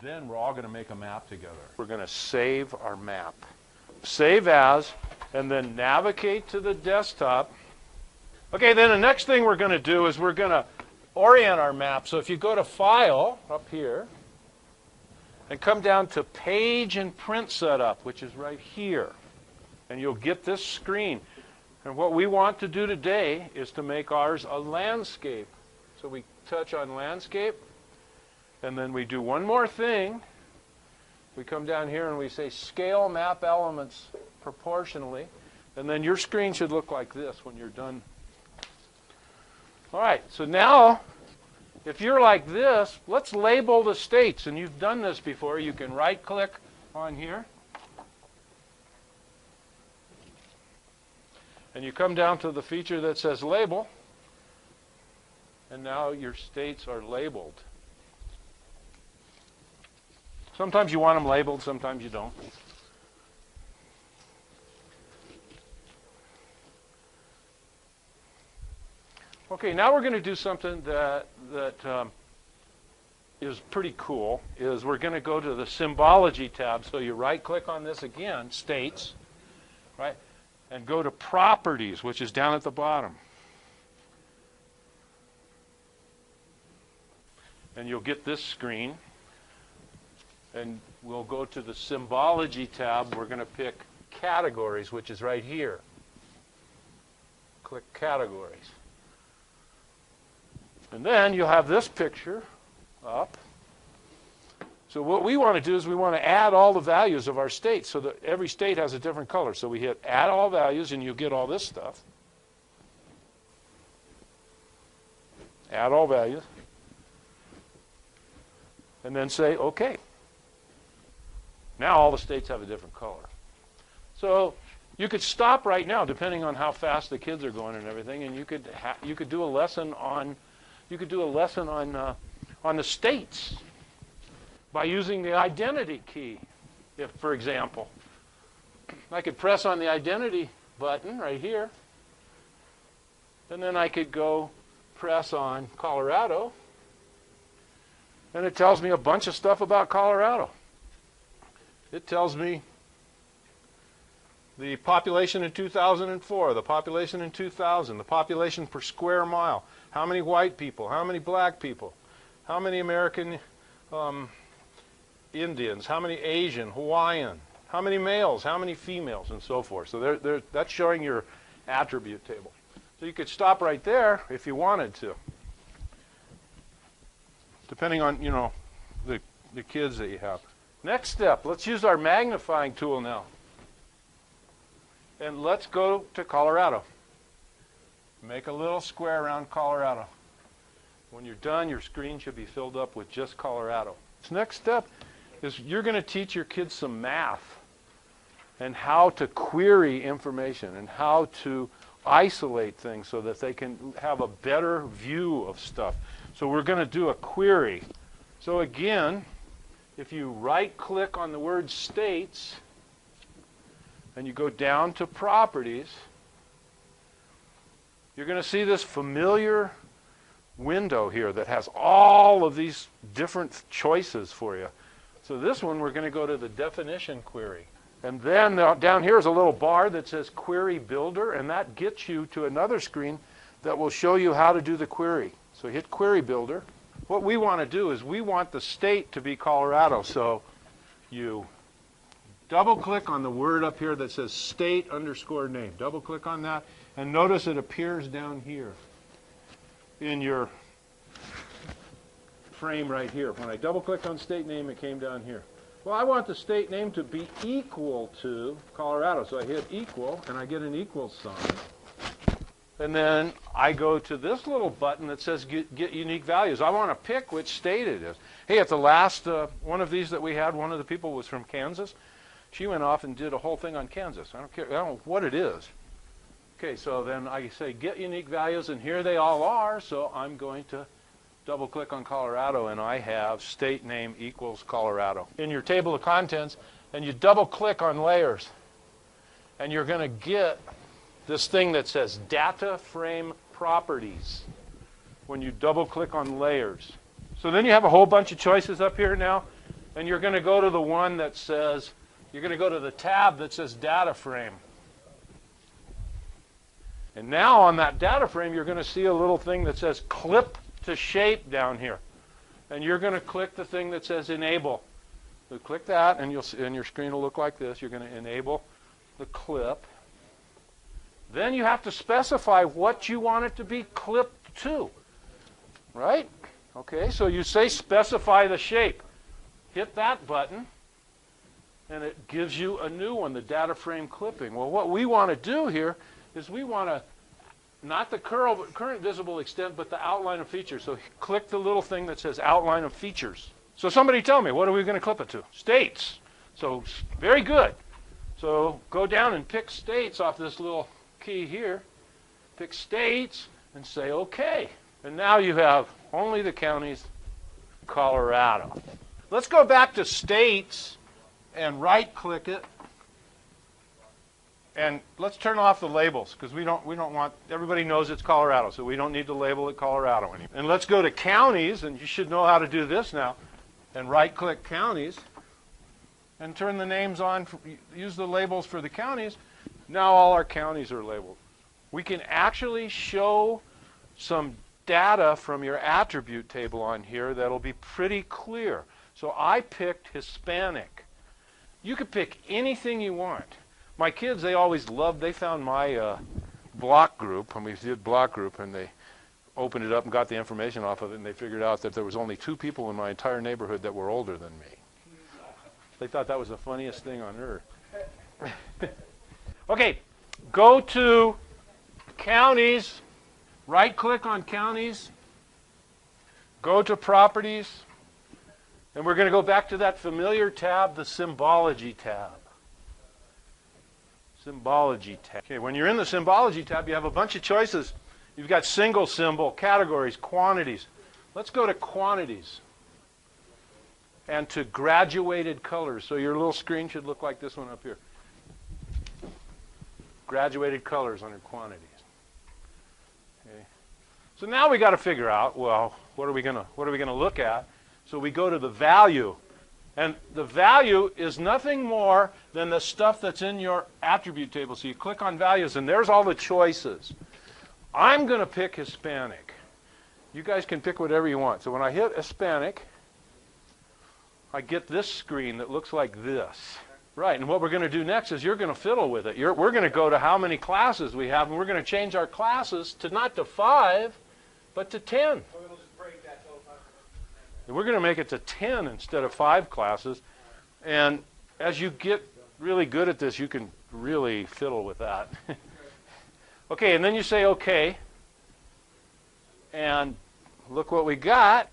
then we're all going to make a map together. We're going to save our map. Save as, and then navigate to the desktop. Okay, then the next thing we're going to do is we're going to orient our map. So if you go to File, up here, and come down to Page and Print Setup, which is right here, and you'll get this screen. And what we want to do today is to make ours a landscape. So we touch on Landscape, and then we do one more thing. We come down here and we say Scale Map Elements Proportionally, and then your screen should look like this when you're done. All right, so now, if you're like this, let's label the states. And you've done this before. You can right-click on here. And you come down to the feature that says Label. And now your states are labeled. Sometimes you want them labeled, sometimes you don't. Okay, now we're going to do something that is pretty cool. Is we're going to go to the Symbology tab. So you right-click on this again, States, right, and go to Properties, which is down at the bottom. And you'll get this screen. And we'll go to the Symbology tab. We're going to pick Categories, which is right here. Click Categories. And then you'll have this picture up. So what we want to do is we want to add all the values of our state so that every state has a different color. So we hit Add All Values, and you'll get all this stuff. Add all values. And then say OK. Now all the states have a different color. So you could stop right now, depending on how fast the kids are going and everything, and you could do a lesson on on the states by using the identity key. If, for example, I could press on the identity button right here, and then I could go press on Colorado, and it tells me a bunch of stuff about Colorado. It tells me the population in 2004, the population in 2000, the population per square mile, how many white people, how many black people, how many American Indians, how many Asian, Hawaiian, how many males, how many females, and so forth. So that's showing your attribute table. So you could stop right there if you wanted to, depending on, you know, the kids that you have. Next step, let's use our magnifying tool now. And let's go to Colorado. Make a little square around Colorado. When you're done, your screen should be filled up with just Colorado. This next step is you're going to teach your kids some math and how to query information and how to isolate things so that they can have a better view of stuff. So we're going to do a query. So again, if you right-click on the word states, and you go down to properties, you're going to see this familiar window here that has all of these different choices for you. So this one, we're going to go to the definition query. And then down here is a little bar that says Query Builder, and that gets you to another screen that will show you how to do the query. So hit Query Builder. What we want to do is we want the state to be Colorado. So you double-click on the word up here that says state_name. Double-click on that, and notice it appears down here in your frame right here. When I double-clicked on state name, it came down here. Well, I want the state name to be equal to Colorado. So I hit equal, and I get an equal sign. And then I go to this little button that says get unique values. I want to pick which state it is. Hey, at the last one of these that we had, one of the people was from Kansas. She went off and did a whole thing on Kansas. I don't care. I don't know what it is. Okay, so then I say get unique values, and here they all are. So I'm going to double-click on Colorado, and I have state name equals Colorado. In your table of contents, and you double-click on layers, and you're going to get this thing that says Data Frame Properties when you double-click on layers. So then you have a whole bunch of choices up here now. and you're going to go to the one that says, you're going to go to the tab that says data frame. And now on that data frame, you're going to see a little thing that says clip to shape down here. And you're going to click the thing that says enable. So click that, and and your screen will look like this. You're going to enable the clip. Then you have to specify what you want it to be clipped to. Right? Okay, so you say specify the shape. Hit that button, and it gives you a new one, the data frame clipping. Well, what we want to do here is we want to, not the current visible extent, but the outline of features. So click the little thing that says outline of features. So somebody tell me, what are we going to clip it to? States. So very good. So go down and pick states off this little key here. Pick states and say OK. And now you have only the counties, Colorado. Let's go back to states and right-click it. And let's turn off the labels, because we don't want, everybody knows it's Colorado, so we don't need to label it Colorado anymore. And let's go to counties, and you should know how to do this now. And right-click counties, and turn the names on, use the labels for the counties. Now all our counties are labeled. We can actually show some data from your attribute table on here that'll be pretty clear. So I picked Hispanic. You could pick anything you want. My kids, they always loved, they found my block group, when we did block group, and they opened it up and got the information off of it, and they figured out that there was only 2 people in my entire neighborhood that were older than me. They thought that was the funniest thing on earth. Okay, go to counties, right-click on counties, go to properties, and we're going to go back to that familiar tab, the symbology tab. Symbology tab. Okay, when you're in the symbology tab, you have a bunch of choices. You've got single symbol, categories, quantities. Let's go to quantities and to graduated colors. So your little screen should look like this one up here. Graduated colors under quantities. Okay. So now we got to figure out, well, what are we going to look at? So we go to the value. And the value is nothing more than the stuff that's in your attribute table. So you click on values, and there's all the choices. I'm going to pick Hispanic. You guys can pick whatever you want. So when I hit Hispanic, I get this screen that looks like this. Right, and what we're going to do next is you're going to fiddle with it. We're going to go to how many classes we have, and we're going to change our classes to not to 5, but to 10. And we're going to make it to 10 instead of 5 classes. And as you get really good at this, you can really fiddle with that. Okay, and then you say OK. And look what we got.